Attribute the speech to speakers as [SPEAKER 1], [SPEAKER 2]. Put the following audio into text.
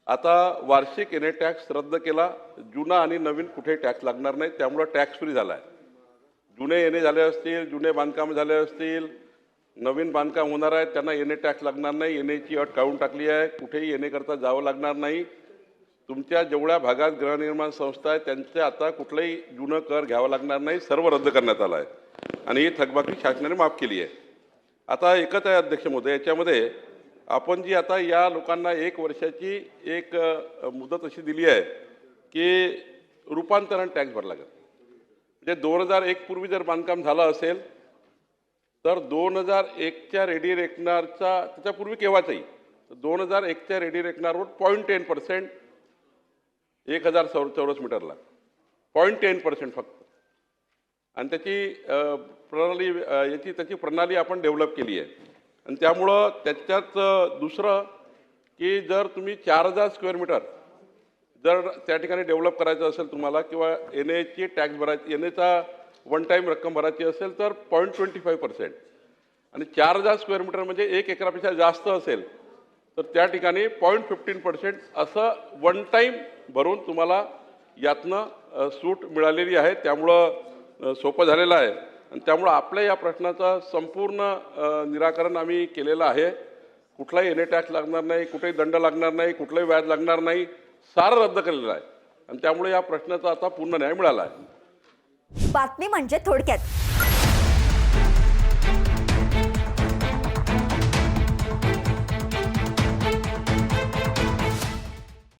[SPEAKER 1] आता वार्षिक NA tax रद्द केला, जुना आणि नवीन कुठे टॅक्स लागणार नाही, त्यामुळे टॅक्स फ्री झाला आहे। जुने एनए झाले असतील, जुने बांधकाम झाले असतील, नवीन बांधकाम होणार आहे त्यांना एनए टॅक्स लागणार नाही। एनएची अट काढून टाकली आहे, कुठेही एनए करता जावं लागणार नाही। तुमच्या जेवढ्या भागात गृहनिर्माण संस्था आहे त्यांचे आता कुठलाही जुनं कर घ्यावं लागणार नाही, सर्व रद्द करण्यात आलं आहे आणि ही थकबाकी शासनाने माफ केली आहे। आता एकच आहे अध्यक्ष महोदय, याच्यामध्ये आपण जी आता या लोकांना 1 वर्षाची एक मुदत अशी दिली आहे की रूपांतरण टॅक्स भरला लागेल। म्हणजे 2001 पूर्वी जर बांधकाम झालं असेल तर 2001च्या रेडी रेकनरचा त्याच्यापूर्वी केव्हाचाही 2001च्या रेडी रेकनरवर 0.10% 1000 चौरस मीटरला 0.10% फक्त, आणि त्याची प्रणाली आपण डेव्हलप केली आहे। आणि त्यामुळं त्याच्यात दुसरं की जर तुम्ही 4000 स्क्वेअर मीटर जर त्या ठिकाणी डेव्हलप करायचं असेल तुम्हाला, किंवा एनएची टॅक्स भरायची, एनएचा वन टाईम रक्कम भरायची असेल तर 0.25%, आणि 4000 स्क्वेअर मीटर म्हणजे 1 एकरापेक्षा जास्त असेल तर त्या ठिकाणी 0.15% असं वन टाईम भरून तुम्हाला यातनं सूट मिळालेली आहे। त्यामुळं सोपं झालेलं आहे आणि त्यामुळं आपल्या या प्रश्नाचं संपूर्ण निराकरण आम्ही केलेलं आहे। कुठलाही एनए टॅक्स लागणार नाही, कुठेही दंड लागणार नाही, कुठलंही व्याज लागणार नाही, सारं रद्द केलेलं आहे आणि त्यामुळे या प्रश्नाचा आता पूर्ण न्याय मिळाला आहे।
[SPEAKER 2] बातमी म्हणजे थोडक्यात।